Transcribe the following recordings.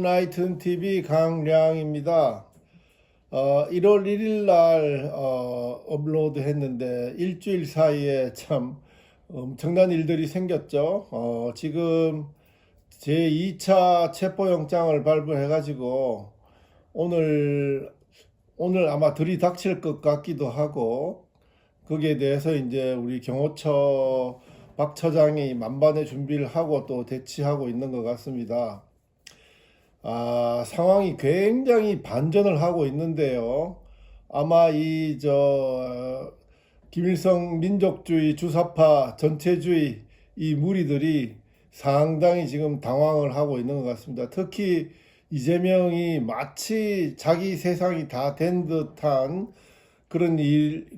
엔라이튼 TV 강량입니다. 1월 1일 날 업로드 했는데 일주일 사이에 참 엄청난 일들이 생겼죠. 지금 제2차 체포영장을 발부해가지고 오늘 아마 들이닥칠 것 같기도 하고, 거기에 대해서 이제 우리 경호처 박 처장이 만반의 준비를 하고 또 대치하고 있는 것 같습니다. 상황이 굉장히 반전을 하고 있는데요. 아마 김일성 민족주의 주사파 전체주의 이 무리들이 상당히 지금 당황을 하고 있는 것 같습니다. 특히 이재명이 마치 자기 세상이 다 된 듯한 그런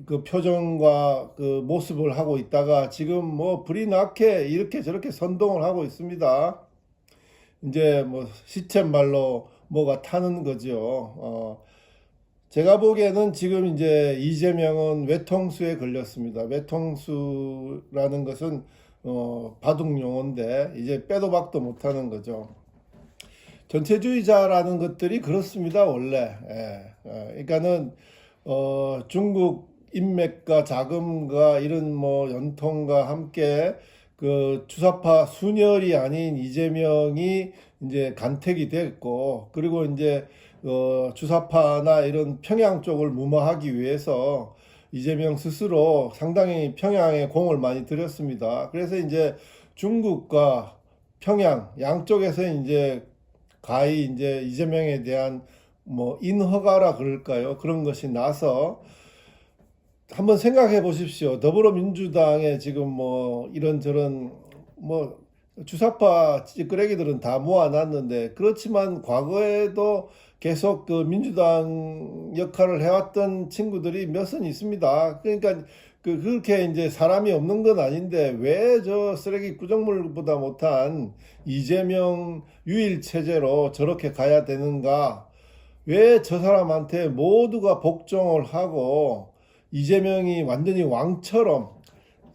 그 표정과 그 모습을 하고 있다가 지금 뭐 불이 나게 이렇게 저렇게 선동을 하고 있습니다. 이제 뭐 시쳇말로 뭐가 타는 거죠. 제가 보기에는 지금 이제 이재명은 외통수에 걸렸습니다. 외통수라는 것은 바둑 용어인데 이제 빼도 박도 못하는 거죠. 전체주의자라는 것들이 그렇습니다, 원래. 그러니까는 중국 인맥과 자금과 이런 뭐 연통과 함께 그 주사파 순혈이 아닌 이재명이 이제 간택이 됐고, 그리고 이제 주사파나 이런 평양 쪽을 무마하기 위해서 이재명 스스로 상당히 평양에 공을 많이 들였습니다. 그래서 이제 중국과 평양 양쪽에서 이제 가히 이제 이재명에 대한 뭐 인허가라 그럴까요? 그런 것이 나서 한번 생각해 보십시오. 더불어민주당에 지금 뭐 이런저런 뭐 주사파 찌끄레기들은 다 모아놨는데, 그렇지만 과거에도 계속 그 민주당 역할을 해왔던 친구들이 몇은 있습니다. 그러니까 그렇게 이제 사람이 없는 건 아닌데 왜 저 쓰레기 구정물보다 못한 이재명 유일 체제로 저렇게 가야 되는가? 왜 저 사람한테 모두가 복종을 하고 이재명이 완전히 왕처럼,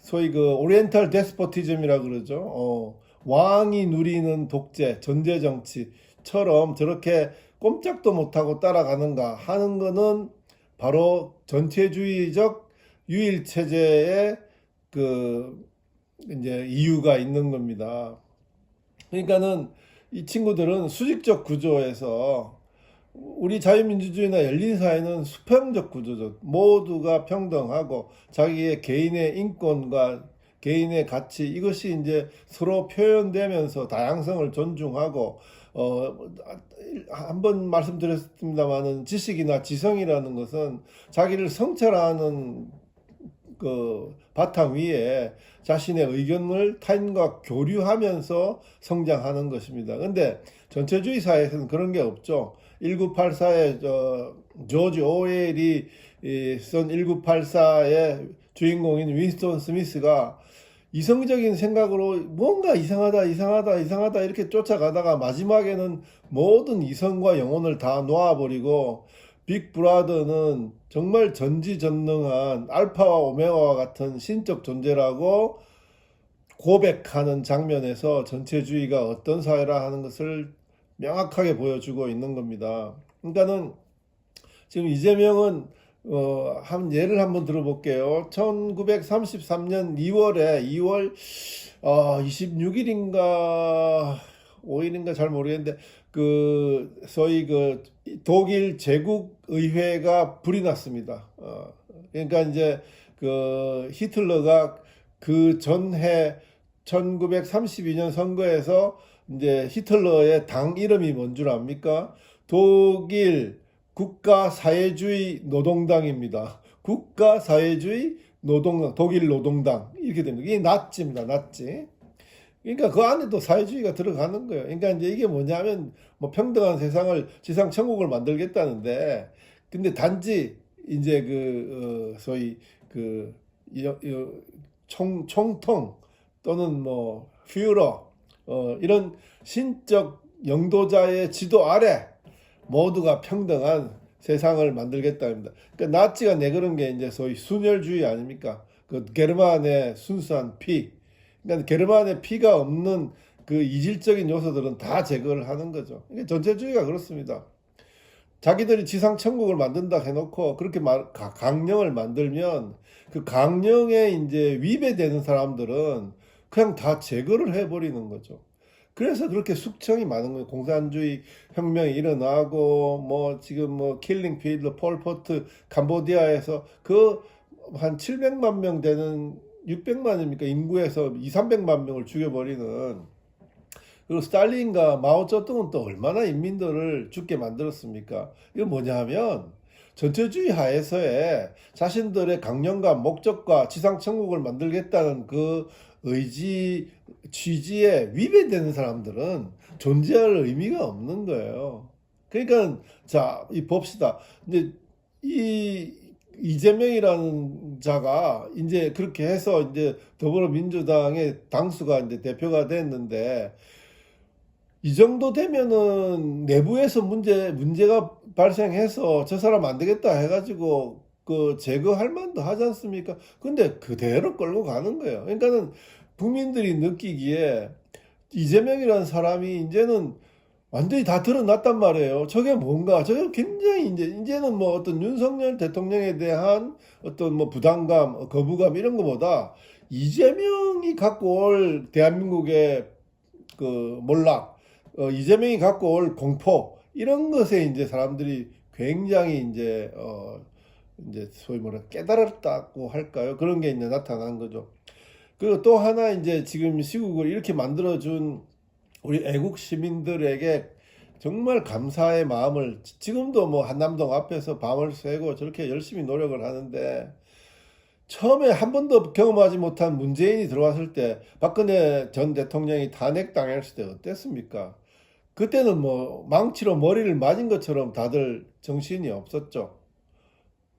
소위 그 오리엔탈 데스포티즘이라 그러죠. 왕이 누리는 독재, 전제 정치처럼 저렇게 꼼짝도 못하고 따라가는가 하는 거는 바로 전체주의적 유일 체제의 그 이제 이유가 있는 겁니다. 그러니까는 이 친구들은 수직적 구조에서, 우리 자유민주주의나 열린사회는 수평적 구조죠. 모두가 평등하고 자기의 개인의 인권과 개인의 가치, 이것이 이제 서로 표현되면서 다양성을 존중하고, 한번 말씀드렸습니다마는 지식이나 지성이라는 것은 자기를 성찰하는 그 바탕 위에 자신의 의견을 타인과 교류하면서 성장하는 것입니다. 근데 전체주의 사회에서는 그런 게 없죠. 1984의 조지 오웰이 쓴 1984의 주인공인 윈스턴 스미스가 이성적인 생각으로 뭔가 이상하다 이렇게 쫓아가다가 마지막에는 모든 이성과 영혼을 다 놓아버리고 빅브라더는 정말 전지전능한 알파와 오메가와 같은 신적 존재라고 고백하는 장면에서 전체주의가 어떤 사회라 하는 것을 명확하게 보여주고 있는 겁니다. 그러니까는 지금 이재명은 한 예를 한번 들어볼게요. 1933년 2월 26일인가 5일인가 잘 모르겠는데, 그 소위 그 독일 제국 의회가 불이 났습니다. 그러니까 이제 그 히틀러가 그 전해 1932년 선거에서 이제 히틀러의 당 이름이 뭔 줄 압니까? 독일 국가사회주의 노동당입니다. 국가사회주의 노동당, 독일 노동당 이렇게 됩니다. 이게 나치입니다, 나치. 그러니까 그 안에도 사회주의가 들어가는 거예요. 그러니까 이제 이게 뭐냐면 뭐 평등한 세상을, 지상 천국을 만들겠다는데, 근데 단지 이제 소위 그 총통 또는 뭐 퓨러 이런 신적 영도자의 지도 아래 모두가 평등한 세상을 만들겠다입니다. 그러니까 나치가 내걸은 게 이제 소위 순혈주의 아닙니까? 그 게르만의 순수한 피. 그러니까 게르만의 피가 없는 그 이질적인 요소들은 다 제거를 하는 거죠. 이게 전체주의가 그렇습니다. 자기들이 지상천국을 만든다 해놓고 그렇게 강령을 만들면 그 강령에 이제 위배되는 사람들은 그냥 다 제거를 해버리는 거죠. 그래서 그렇게 숙청이 많은 거예요. 공산주의 혁명이 일어나고 뭐 지금 뭐 킬링 필드, 폴포트, 캄보디아에서 그 한 700만 명 되는 600만입니까? 인구에서 2, 300만 명을 죽여버리는, 그리고 스탈린과 마오쩌둥은 또 얼마나 인민들을 죽게 만들었습니까? 이건 뭐냐 하면 전체주의 하에서의 자신들의 강령과 목적과 지상천국을 만들겠다는 그 의지, 취지에 위배되는 사람들은 존재할 의미가 없는 거예요. 그러니까 자, 이 봅시다. 이제 이 이재명이라는 자가 이제 그렇게 해서 이제 더불어민주당의 당수가 이제 대표가 됐는데, 이 정도 되면은 내부에서 문제가 발생해서 저 사람 안 되겠다 해가지고 그 제거할 만도 하지 않습니까? 근데 그대로 끌고 가는 거예요. 그러니까는 국민들이 느끼기에 이재명이라는 사람이 이제는 완전히 다 드러났단 말이에요. 저게 뭔가, 저게 굉장히 이제는 뭐 어떤 윤석열 대통령에 대한 어떤 뭐 부담감, 거부감 이런 거보다 이재명이 갖고 올 대한민국의 그 몰락, 이재명이 갖고 올 공포 이런 것에 이제 사람들이 굉장히 이제 소위 뭐라 깨달았다고 할까요? 그런 게 이제 나타난 거죠. 그리고 또 하나 이제 지금 시국을 이렇게 만들어준 우리 애국 시민들에게 정말 감사의 마음을, 지금도 뭐 한남동 앞에서 밤을 새고 저렇게 열심히 노력을 하는데, 처음에 한 번도 경험하지 못한 문재인이 들어왔을 때, 박근혜 전 대통령이 탄핵당했을 때 어땠습니까? 그때는 뭐 망치로 머리를 맞은 것처럼 다들 정신이 없었죠.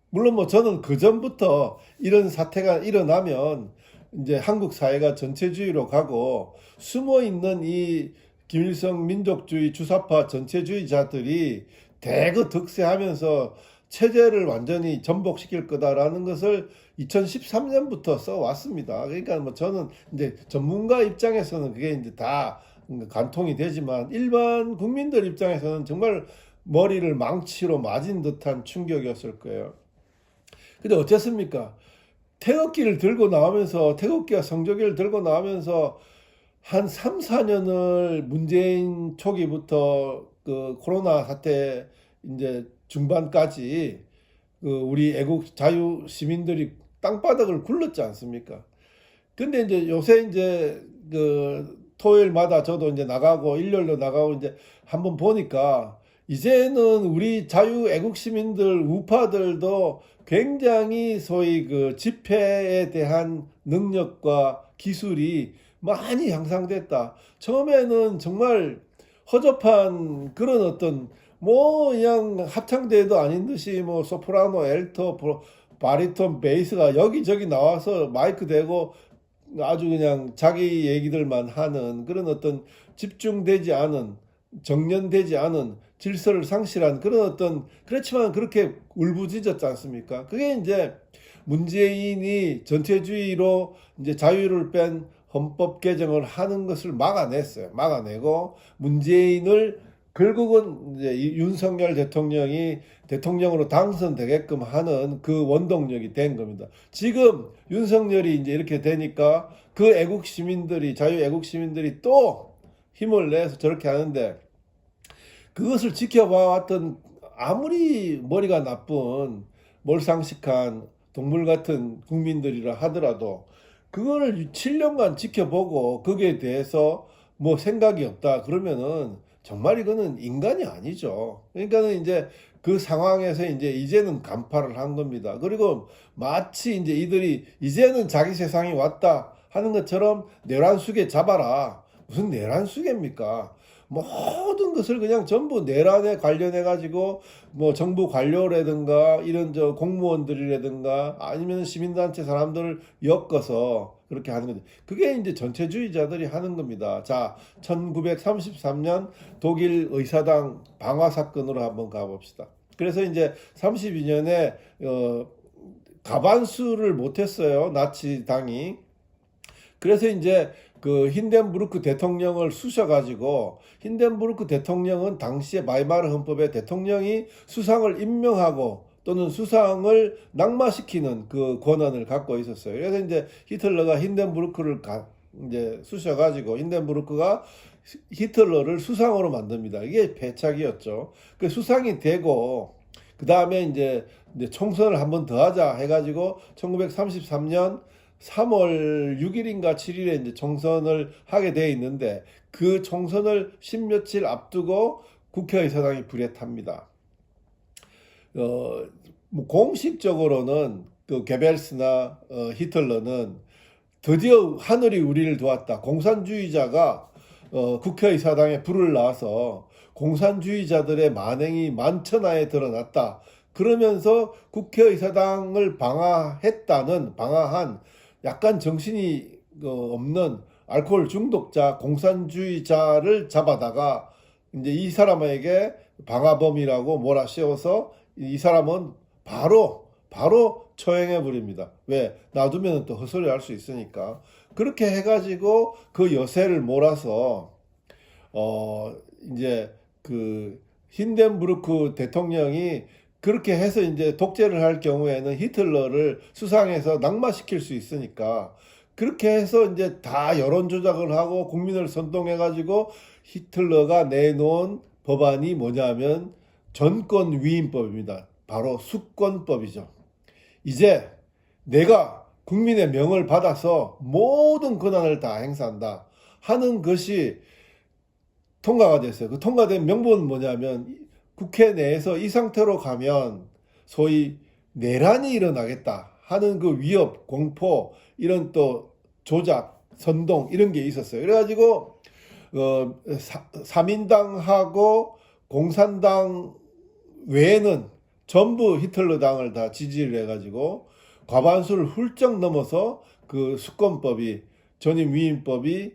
물론 뭐 저는 그 전부터 이런 사태가 일어나면 이제 한국 사회가 전체주의로 가고 숨어 있는 이 김일성 민족주의 주사파 전체주의자들이 대거 득세하면서 체제를 완전히 전복시킬 거다라는 것을 2013년부터 써왔습니다. 그러니까 뭐 저는 이제 전문가 입장에서는 그게 이제 다 관통이 되지만, 일반 국민들 입장에서는 정말 머리를 망치로 맞은 듯한 충격이었을 거예요. 근데 어쨌습니까? 태극기를 들고 나오면서, 태극기와 성조기를 들고 나오면서 한 3, 4년을 문재인 초기부터 그 코로나 사태 이제 중반까지 그 우리 애국 자유 시민들이 땅바닥을 굴렀지 않습니까? 근데 이제 요새 이제 그 토요일마다 저도 이제 나가고 일요일로 나가고 이제 한번 보니까, 이제는 우리 자유 애국 시민들 우파들도 굉장히 소위 그 집회에 대한 능력과 기술이 많이 향상됐다. 처음에는 정말 허접한 그런 어떤 뭐 그냥 합창대회도 아닌 듯이 뭐 소프라노, 엘토, 바리톤, 베이스가 여기저기 나와서 마이크 대고 아주 그냥 자기 얘기들만 하는 그런 어떤 집중되지 않은, 정연되지 않은, 질서를 상실한 그런 어떤, 그렇지만 그렇게 울부짖었지 않습니까? 그게 이제 문재인이 전체주의로 이제 자유를 뺀 헌법 개정을 하는 것을 막아냈어요. 막아내고 문재인을 결국은 이제 윤석열 대통령이 대통령으로 당선되게끔 하는 그 원동력이 된 겁니다. 지금 윤석열이 이제 이렇게 되니까 그 애국 시민들이, 자유 애국 시민들이 또 힘을 내서 저렇게 하는데, 그것을 지켜봐왔던 아무리 머리가 나쁜 몰상식한 동물 같은 국민들이라 하더라도 그거를 7년간 지켜보고 거기에 대해서 뭐 생각이 없다 그러면은 정말 이거는 인간이 아니죠. 그러니까는 이제 그 상황에서 이제는 간파를 한 겁니다. 그리고 마치 이제 이들이 이제는 자기 세상이 왔다 하는 것처럼 내란수계 잡아라. 무슨 내란수계입니까? 모든 것을 그냥 전부 내란에 관련해 가지고 뭐 정부 관료라든가 이런 저 공무원들이라든가 아니면 시민단체 사람들을 엮어서 그렇게 하는 거죠. 그게 이제 전체주의자들이 하는 겁니다. 자, 1933년 독일 의사당 방화 사건으로 한번 가봅시다. 그래서 이제 32년에 가반수를 못했어요, 나치당이. 그래서 이제 그 힌덴부르크 대통령을 쑤셔가지고, 힌덴부르크 대통령은 당시에 바이마르 헌법에 대통령이 수상을 임명하고 또는 수상을 낙마시키는 그 권한을 갖고 있었어요. 그래서 이제 히틀러가 힌덴부르크를 이제 쑤셔가지고 힌덴부르크가 히틀러를 수상으로 만듭니다. 이게 패착이었죠. 그 수상이 되고 그 다음에 이제 총선을 한 번 더 하자 해가지고 1933년 3월 6일인가 7일에 이제 총선을 하게 돼 있는데, 그 총선을 십몇일 앞두고 국회의사당이 불에 탑니다. 뭐 공식적으로는 그 게벨스나 히틀러는 드디어 하늘이 우리를 도왔다. 공산주의자가 국회의사당에 불을 놔서 공산주의자들의 만행이 만천하에 드러났다. 그러면서 국회의사당을 방화한 약간 정신이 없는 알코올 중독자, 공산주의자를 잡아다가 이제 이 사람에게 방화범이라고 몰아씌워서 이 사람은 바로 처형해 버립니다. 왜? 놔두면 또 헛소리 할 수 있으니까. 그렇게 해가지고 그 여세를 몰아서 이제 그 힌덴부르크 대통령이 그렇게 해서 이제 독재를 할 경우에는 히틀러를 수상해서 낙마시킬 수 있으니까, 그렇게 해서 이제 다 여론 조작을 하고 국민을 선동해가지고 히틀러가 내놓은 법안이 뭐냐면 전권위임법입니다. 바로 수권법이죠. 이제 내가 국민의 명을 받아서 모든 권한을 다 행사한다 하는 것이 통과가 됐어요. 그 통과된 명분은 뭐냐면, 국회 내에서 이 상태로 가면 소위 내란이 일어나겠다 하는 그 위협, 공포, 이런 또 조작, 선동 이런 게 있었어요. 그래가지고 3인당하고 공산당 외에는 전부 히틀러당을 다 지지를 해가지고 과반수를 훌쩍 넘어서 그 수권법이, 전임위임법이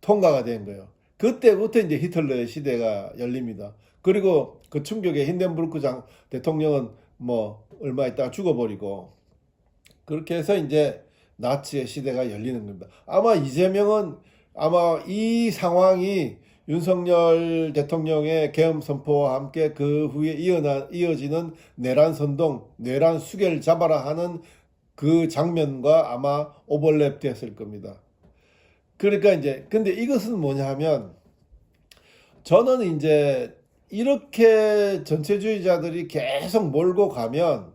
통과가 된 거예요. 그때부터 이제 히틀러의 시대가 열립니다. 그리고 그 충격에 힌덴부르크 대통령은 뭐 얼마 있다가 죽어버리고, 그렇게 해서 이제 나치의 시대가 열리는 겁니다. 아마 이재명은 아마 이 상황이 윤석열 대통령의 계엄 선포와 함께 그 후에 이어지는 내란 선동, 내란 수계를 잡아라 하는 그 장면과 아마 오버랩 됐을 겁니다. 그러니까 이제 근데 이것은 뭐냐 하면, 저는 이제 이렇게 전체주의자들이 계속 몰고 가면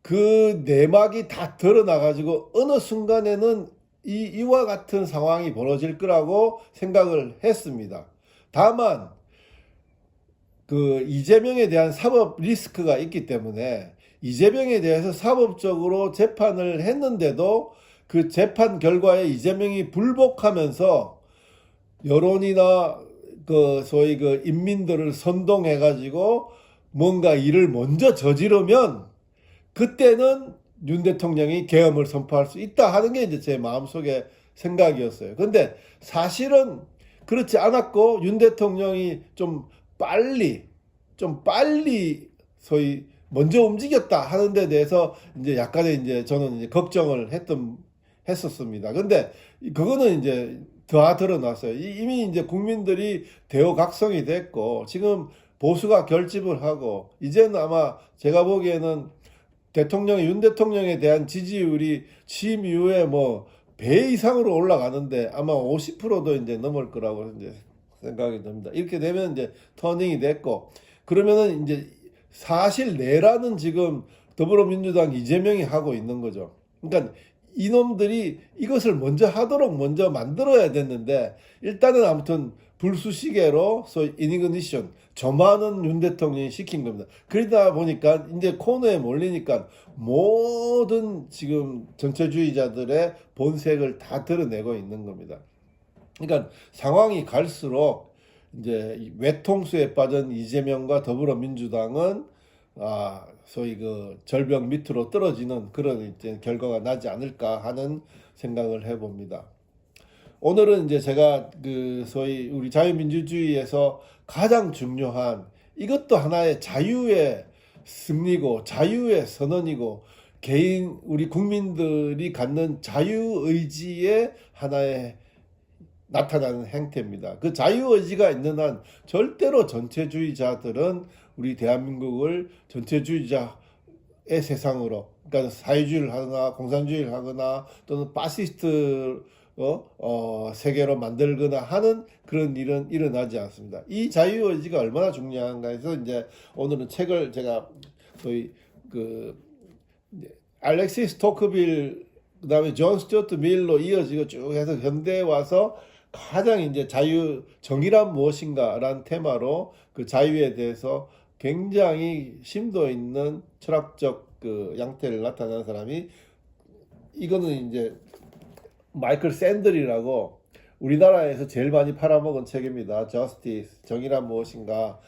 그 내막이 다 드러나가지고 어느 순간에는 이와 같은 상황이 벌어질 거라고 생각을 했습니다. 다만 그 이재명에 대한 사법 리스크가 있기 때문에 이재명에 대해서 사법적으로 재판을 했는데도 그 재판 결과에 이재명이 불복하면서 여론이나 그 소위 그 인민들을 선동해가지고 뭔가 일을 먼저 저지르면 그때는 윤 대통령이 계엄을 선포할 수 있다 하는 게 이제 제 마음속의 생각이었어요. 근데 사실은 그렇지 않았고, 윤 대통령이 좀 빨리 소위 먼저 움직였다 하는 데 대해서 이제 약간의 이제 저는 이제 걱정을 했었습니다. 근데 그거는 이제 다 드러났어요. 이미 이제 국민들이 대우각성이 됐고, 지금 보수가 결집을 하고, 이제는 아마 제가 보기에는 윤 대통령에 대한 지지율이 취임 이후에 뭐 배 이상으로 올라가는데 아마 50%도 이제 넘을 거라고 이제 생각이 듭니다. 이렇게 되면 이제 터닝이 됐고, 그러면은 이제 사실 내란은 지금 더불어민주당 이재명이 하고 있는 거죠. 그러니까 이놈들이 이것을 먼저 하도록 먼저 만들어야 됐는데, 일단은 아무튼 불수시개로 소위 이니그니션, 저만은 윤 대통령이 시킨 겁니다. 그러다 보니까 이제 코너에 몰리니까 모든 지금 전체주의자들의 본색을 다 드러내고 있는 겁니다. 그러니까 상황이 갈수록 이제 외통수에 빠진 이재명과 더불어민주당은 소위 그 절벽 밑으로 떨어지는 그런 이제 결과가 나지 않을까 하는 생각을 해봅니다. 오늘은 이제 제가 그 소위 우리 자유민주주의에서 가장 중요한, 이것도 하나의 자유의 승리고 자유의 선언이고 우리 국민들이 갖는 자유의지의 하나의 나타나는 행태입니다. 그 자유의지가 있는 한 절대로 전체주의자들은 우리 대한민국을 전체주의자의 세상으로, 그러니까 사회주의를 하거나 공산주의를 하거나 또는 파시스트 세계로 만들거나 하는 그런 일은 일어나지 않습니다. 이 자유의지가 얼마나 중요한가 해서 이제 오늘은 책을 제가 거의 그 알렉시스 토크빌 그다음에 존 스튜어트 밀로 이어지고 쭉 해서 현대에 와서 가장 이제 정의란 무엇인가라는 테마로 그 자유에 대해서 굉장히 심도 있는 철학적 그 양태를 나타낸 사람이, 이거는 이제 마이클 샌들이라고 우리나라에서 제일 많이 팔아먹은 책입니다. 저스티스, 정의란 무엇인가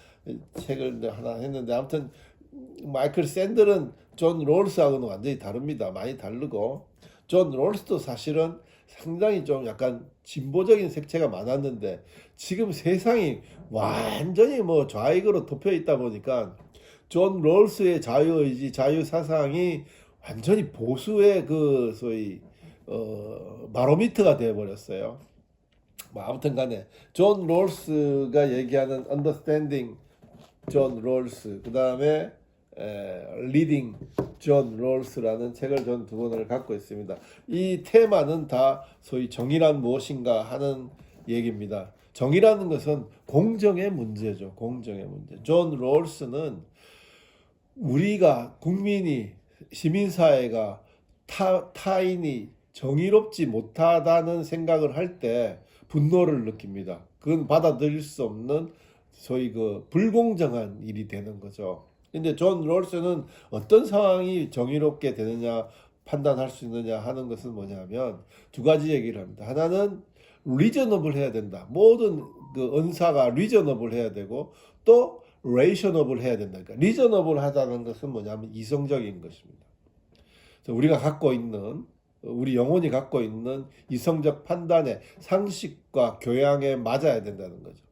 책을 하나 했는데, 아무튼 마이클 샌들은 존 롤스하고는 완전히 다릅니다. 많이 다르고, 존 롤스도 사실은 상당히 좀 약간 진보적인 색채가 많았는데 지금 세상이 완전히 뭐 좌익으로 덮여 있다 보니까 존 롤스의 자유의지, 자유사상이 완전히 보수의 그 소위 바로미터가 되어버렸어요. 뭐 아무튼 간에 존 롤스가 얘기하는 Understanding 존 롤스, 그 다음에 리딩 존 롤스라는 책을 전 두 권을 갖고 있습니다. 이 테마는 다 소위 정의란 무엇인가 하는 얘기입니다. 정의라는 것은 공정의 문제죠. 공정의 문제. 존 롤스는 우리가 국민이, 시민사회가 타인이 정의롭지 못하다는 생각을 할 때 분노를 느낍니다. 그건 받아들일 수 없는 소위 그 불공정한 일이 되는 거죠. 근데 존 롤스는 어떤 상황이 정의롭게 되느냐 판단할 수 있느냐 하는 것은 뭐냐면 두 가지 얘기를 합니다. 하나는 리저너블 해야 된다. 모든 그 언사가 리저너블 해야 되고, 또 레이셔너블 해야 된다. 그러니까 리저너블 하다는 것은 뭐냐면 이성적인 것입니다. 그래서 우리가 갖고 있는, 우리 영혼이 갖고 있는 이성적 판단의 상식과 교양에 맞아야 된다는 거죠.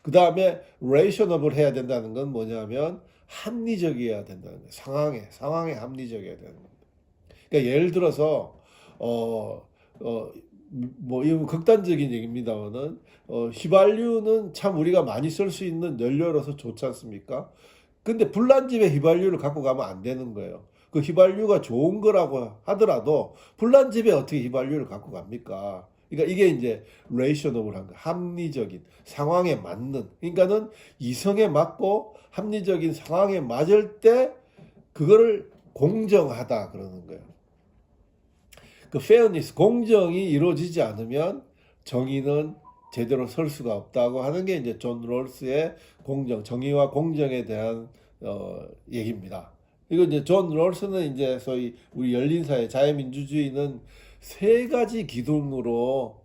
그 다음에 레이셔너블 해야 된다는 건 뭐냐면 합리적이어야 된다는 거예요. 상황에 합리적이어야 되는 겁니다. 그러니까 예를 들어서 뭐 이건 극단적인 얘기입니다만은 휘발유는 참 우리가 많이 쓸 수 있는 연료로서 좋지 않습니까? 근데 불난집에 휘발유를 갖고 가면 안 되는 거예요. 그 휘발유가 좋은 거라고 하더라도 불난집에 어떻게 휘발유를 갖고 갑니까? 그러니까 이게 이제 레이셔너블한 거, 합리적인 상황에 맞는, 그러니까는 이성에 맞고 합리적인 상황에 맞을 때 그거를 공정하다 그러는 거예요. 그 페어니스, 공정이 이루어지지 않으면 정의는 제대로 설 수가 없다고 하는 게 이제 존 롤스의 정의와 공정에 대한 얘기입니다. 이거 이제 존 롤스는 이제 소위 우리 열린사회, 자유민주주의는 세 가지 기둥으로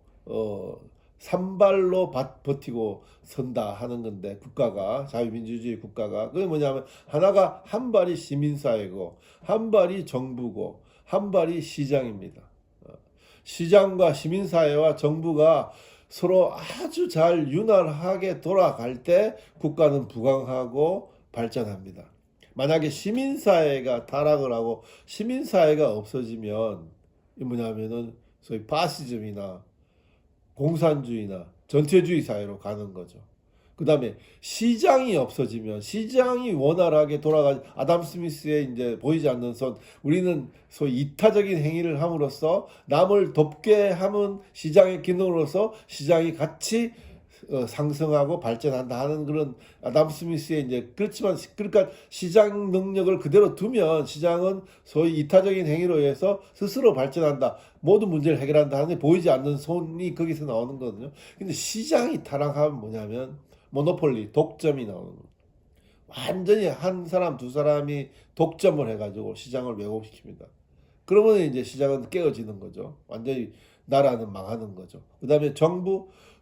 산발로 버티고 선다 하는 건데, 국가가, 자유민주주의 국가가, 그게 뭐냐면 하나가 한 발이 시민사회고 한 발이 정부고 한 발이 시장입니다. 시장과 시민사회와 정부가 서로 아주 잘 윤활하게 돌아갈 때 국가는 부강하고 발전합니다. 만약에 시민사회가 타락을 하고 시민사회가 없어지면 이 뭐냐면은 소위 파시즘이나 공산주의나 전체주의 사회로 가는 거죠. 그 다음에 시장이 없어지면, 시장이 원활하게 아담 스미스의 이제 보이지 않는 선, 우리는 소위 이타적인 행위를 함으로써 남을 돕게 하면 시장의 기능으로서 시장이 같이 상승하고 발전한다 하는 그런 아담 스미스의 이제, 그렇지만 그러니까 시장 능력을 그대로 두면 시장은 소위 이타적인 행위로 해서 스스로 발전한다, 모든 문제를 해결한다 하는 보이지 않는 손이 거기서 나오는 거거든요. 근데 시장이 타락하면 뭐냐면 모노폴리, 독점이 나오는 거예요. 완전히 한 사람 두 사람이 독점을 해가지고 시장을 왜곡시킵니다. 그러면 이제 시장은 깨어지는 거죠. 완전히 나라는 망하는 거죠. 그 다음에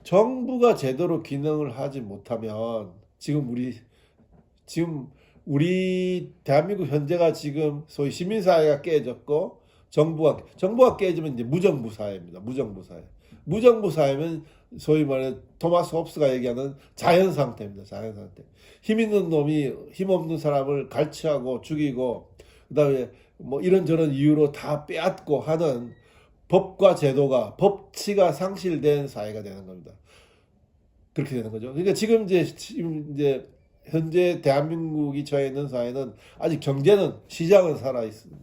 정부가 제대로 기능을 하지 못하면 지금 우리 대한민국 현재가 지금 소위 시민사회가 깨졌고 정부가 깨지면 이제 무정부 사회입니다. 무정부 사회면 소위 말해 토마스 홉스가 얘기하는 자연 상태입니다. 자연 상태. 힘 있는 놈이 힘 없는 사람을 갈취하고 죽이고 그다음에 뭐 이런저런 이유로 다 빼앗고 하는 법과 제도가 법치가 상실된 사회가 되는 겁니다. 그렇게 되는 거죠. 그러니까 지금 이제 현재 대한민국이 처해 있는 사회는 아직 경제는 시장은 살아 있습니다.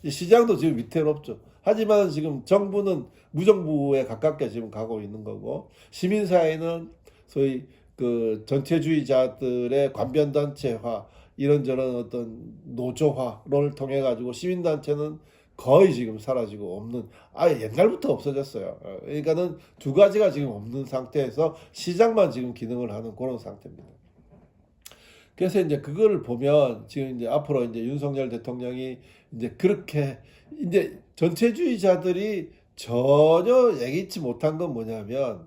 시장도 지금 위태롭죠. 하지만 지금 정부는 무정부에 가깝게 지금 가고 있는 거고 시민사회는 소위 그 전체주의자들의 관변단체화 이런저런 어떤 노조화를 통해 가지고 시민단체는 거의 지금 사라지고 없는 아예 옛날부터 없어졌어요. 그러니까는 두 가지가 지금 없는 상태에서 시장만 지금 기능을 하는 그런 상태입니다. 그래서 이제 그거를 보면 지금 이제 앞으로 이제 윤석열 대통령이 이제 그렇게 이제 전체주의자들이 전혀 예기치 못한 건 뭐냐면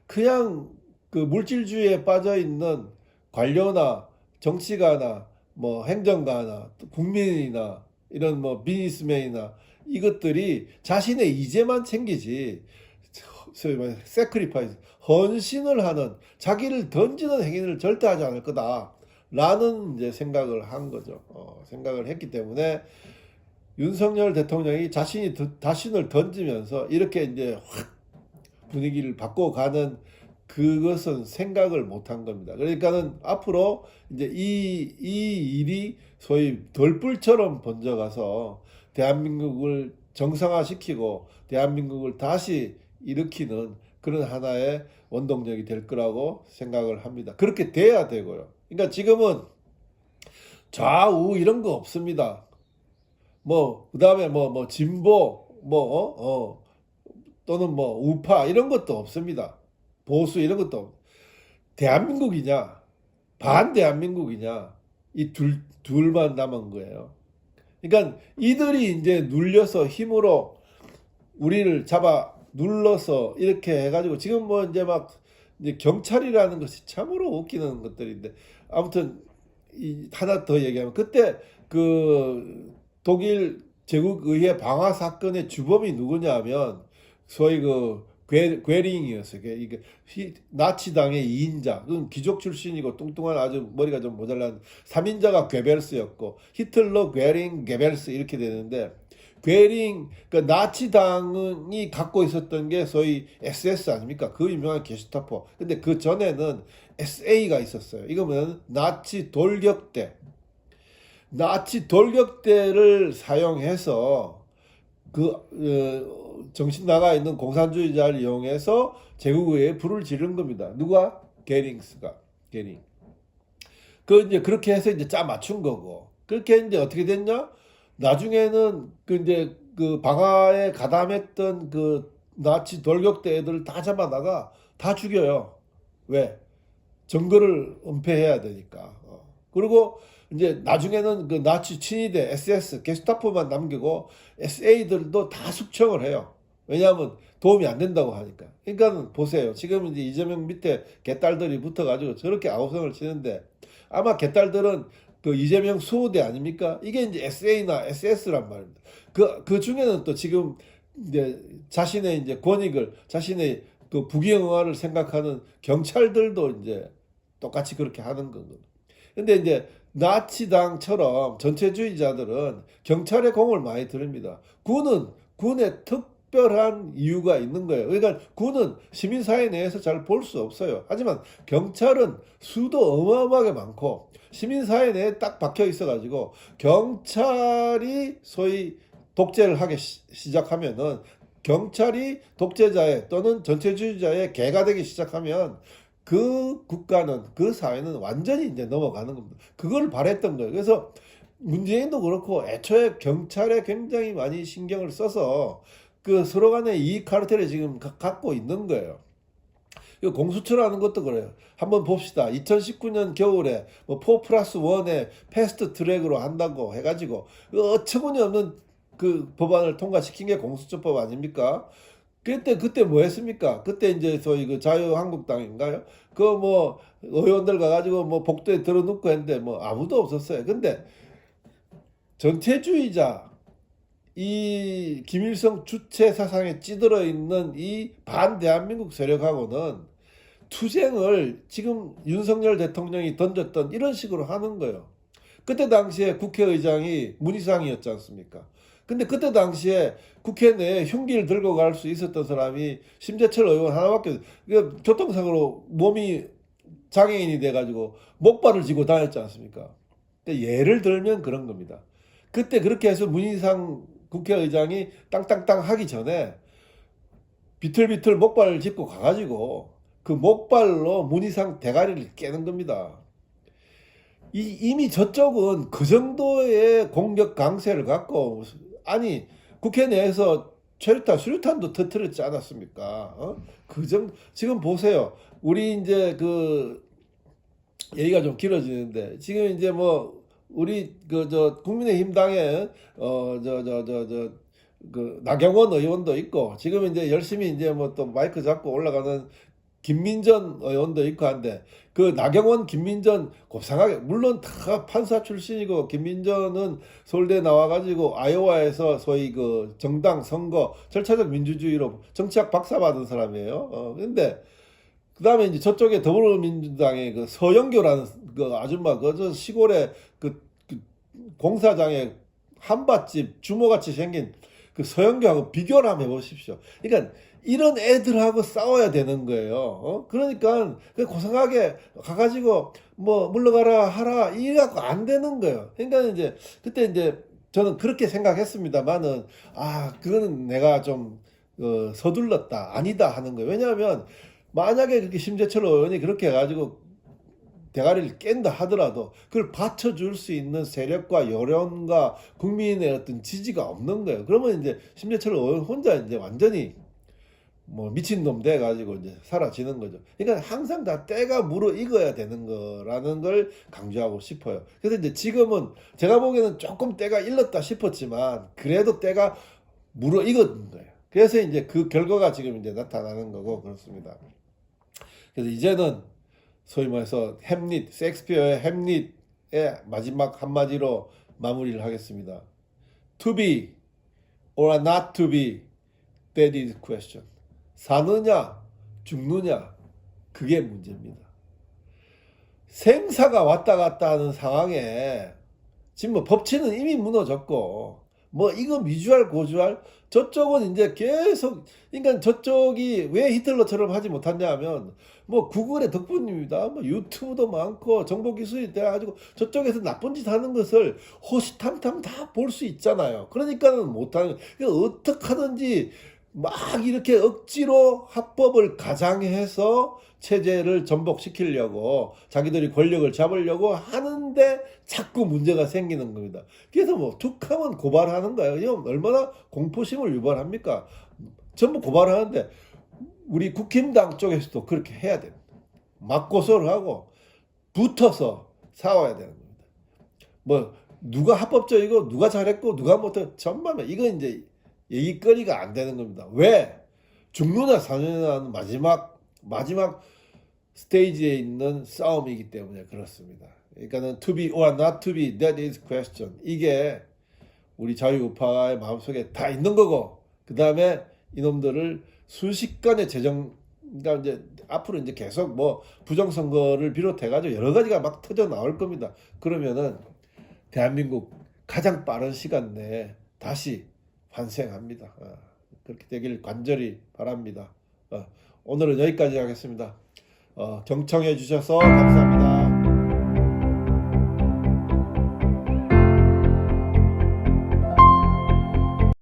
그냥 그 물질주의에 빠져 있는 관료나 정치가나 뭐 행정가나 국민이나 이런 뭐 비즈니스맨이나 이것들이 자신의 이재만 챙기지 소위 말해 세크리파이스 헌신을 하는 자기를 던지는 행위를 절대 하지 않을 거다라는 이제 생각을 한 거죠. 생각을 했기 때문에 윤석열 대통령이 자신을 던지면서 이렇게 이제 확 분위기를 바꿔가는 그것은 생각을 못한 겁니다. 그러니까는 앞으로 이제 이 일이 소위 돌불처럼 번져가서 대한민국을 정상화시키고 대한민국을 다시 일으키는 그런 하나의 원동력이 될 거라고 생각을 합니다. 그렇게 돼야 되고요. 그러니까 지금은 좌우 이런 거 없습니다. 뭐 그다음에 뭐 진보 또는 뭐 우파 이런 것도 없습니다. 보수 이런 것도 대한민국이냐 반대한민국이냐 이 둘만 남은 거예요. 그러니까 이들이 이제 눌려서 힘으로 우리를 잡아 눌러서 이렇게 해가지고 지금 뭐 이제 막 이제 경찰이라는 것이 참으로 웃기는 것들인데 아무튼 하나 더 얘기하면 그때 그 독일 제국의회 방화 사건의 주범이 누구냐 하면 소위 그 괴링이었어요. 이게 나치당의 2인자, 그건 귀족 출신이고 뚱뚱한 아주 머리가 좀 모자란 3인자가 괴벨스였고 히틀러, 괴링, 게벨스 이렇게 되는데 괴링, 그러니까 나치당이 갖고 있었던 게 소위 SS 아닙니까? 그 유명한 게슈타포. 근데 그 전에는 SA가 있었어요. 이거는 나치 돌격대. 나치 돌격대를 사용해서 정신 나가 있는 공산주의자를 이용해서 제국의회에 불을 지른 겁니다. 누가? 게링. 이제 그렇게 해서 이제 짜 맞춘 거고. 그렇게 이제 어떻게 됐냐? 나중에는 이제 그 방화에 가담했던 그 나치 돌격대 애들을 다 잡아다가 다 죽여요. 왜? 증거를 은폐해야 되니까. 그리고 이제 나중에는 그 나치 친위대 SS 게스타포만 남기고 SA들도 다 숙청을 해요. 왜냐하면 도움이 안 된다고 하니까. 그러니까 보세요. 지금 이제 이재명 밑에 개딸들이 붙어가지고 저렇게 아우성을 치는데 아마 개딸들은 그 이재명 수호대 아닙니까? 이게 이제 SA나 SS란 말입니다. 그 중에는 또 지금 이제 자신의 이제 권익을 자신의 그 부귀영화를 생각하는 경찰들도 이제 똑같이 그렇게 하는 거거든요. 근데 이제 나치당처럼 전체주의자들은 경찰의 공을 많이 들입니다. 군의 특별한 이유가 있는 거예요. 그러니까 군은 시민사회 내에서 잘 볼 수 없어요. 하지만 경찰은 수도 어마어마하게 많고 시민사회 내에 딱 박혀 있어가지고 경찰이 소위 독재를 하기 시작하면은 경찰이 독재자의 또는 전체주의자의 개가 되기 시작하면 그 국가는 그 사회는 완전히 이제 넘어가는 겁니다. 그걸 바랬던 거예요. 그래서 문재인도 그렇고 애초에 경찰에 굉장히 많이 신경을 써서 그 서로 간의 이익 카르텔을 지금 갖고 있는 거예요. 공수처라는 것도 그래요. 한번 봅시다. 2019년 겨울에 뭐 4+1에 패스트 트랙으로 한다고 해가지고 어처구니 없는 그 법안을 통과시킨 게 공수처법 아닙니까? 그때 뭐 했습니까? 그때 이제 소위 그 자유한국당인가요? 그 뭐 의원들 가가지고 뭐 복도에 들어눕고 했는데 뭐 아무도 없었어요. 근데 전체주의자 이 김일성 주체 사상에 찌들어 있는 이 반대한민국 세력하고는 투쟁을 지금 윤석열 대통령이 던졌던 이런 식으로 하는 거예요. 그때 당시에 국회의장이 문희상이었지 않습니까? 근데 그때 당시에 국회 내에 흉기를 들고 갈 수 있었던 사람이 심재철 의원 하나밖에, 교통사고로 몸이 장애인이 돼가지고 목발을 쥐고 다녔지 않습니까? 예를 들면 그런 겁니다. 그때 그렇게 해서 문희상 국회의장이 땅땅땅 하기 전에 비틀비틀 목발을 짚고 가가지고 그 목발로 문희상 대가리를 깨는 겁니다. 이미 저쪽은 그 정도의 공격 강세를 갖고, 아니, 국회 내에서 최루탄, 수류탄도 터뜨렸지 않았습니까? 지금 보세요. 우리 이제 얘기가 좀 길어지는데, 지금 이제 뭐, 우리 국민의힘 당에, 나경원 의원도 있고, 지금 이제 열심히 이제 뭐 또 마이크 잡고 올라가는 김민전 의원도 있고 한데, 그 나경원, 김민전 곱상하게, 물론 다 판사 출신이고, 김민전은 서울대 나와가지고 아이오와에서 소위 그 정당 선거 절차적 민주주의로 정치학 박사 받은 사람이에요. 근데 그 다음에 이제 저쪽에 더불어민주당의 그 서영교라는 그 아줌마, 저 시골에 그 공사장에 한밭집 주모같이 생긴 그 서영교하고 비교를 한번 해보십시오. 그러니까 이런 애들하고 싸워야 되는 거예요. 그러니까 고상하게 가가지고 뭐 물러가라 하라 이래갖고 안 되는 거예요. 그러니까 이제 그때 이제 저는 그렇게 생각했습니다만은, 그거는 내가 좀 서둘렀다, 아니다 하는 거예요. 왜냐하면 만약에 그렇게 심재철 의원이 그렇게 해가지고 대가리를 깬다 하더라도 그걸 받쳐줄 수 있는 세력과 여론과 국민의 어떤 지지가 없는 거예요. 그러면 이제 심재철 의원 혼자 이제 완전히 뭐 미친놈 돼가지고 이제 사라지는 거죠. 그러니까 항상 다 때가 무르익어야 되는 거라는 걸 강조하고 싶어요. 그래서 이제 지금은 제가 보기에는 조금 때가 일렀다 싶었지만 그래도 때가 무르익은 거예요. 그래서 이제 그 결과가 지금 이제 나타나는 거고 그렇습니다. 그래서 이제는 소위 말해서 햄릿, 셰익스피어의 햄릿의 마지막 한마디로 마무리를 하겠습니다. To be or not to be, that is the question. 사느냐, 죽느냐, 그게 문제입니다. 생사가 왔다 갔다 하는 상황에 지금 뭐 법치는 이미 무너졌고, 뭐 이거 미주알 고주알, 저쪽은 이제 계속, 그러니까 저쪽이 왜 히틀러처럼 하지 못했냐 하면 뭐 구글의 덕분입니다. 뭐 유튜브도 많고 정보 기술이 돼가지고 저쪽에서 나쁜 짓 하는 것을 호시탐탐 다 볼 수 있잖아요. 그러니까는 못하는, 그러니까 어떻게 하든지 막 이렇게 억지로 합법을 가장해서 체제를 전복시키려고 자기들이 권력을 잡으려고 하는데 자꾸 문제가 생기는 겁니다. 그래서 뭐 툭하면 고발하는 거예요. 이건 얼마나 공포심을 유발합니까? 전부 고발하는데 우리 국힘당 쪽에서도 그렇게 해야 됩니다. 맞고소를 하고 붙어서 싸워야 되는 겁니다. 뭐 누가 합법적이고 누가 잘했고 누가 못했고 정말 이건 이제 얘기거리가 안 되는 겁니다. 왜? 죽느냐 사느냐는 마지막 스테이지에 있는 싸움이기 때문에 그렇습니다. 그러니까는 to be or not to be, that is question. 이게 우리 자유우파의 마음속에 다 있는 거고, 그 다음에 이놈들을 순식간에 그러니까 이제 앞으로 이제 계속 뭐 부정선거를 비롯해가지고 여러 가지가 막 터져 나올 겁니다. 그러면은 대한민국 가장 빠른 시간 내에 다시 환생합니다. 그렇게 되길 간절히 바랍니다. 오늘은 여기까지 하겠습니다. 경청해 주셔서 감사합니다.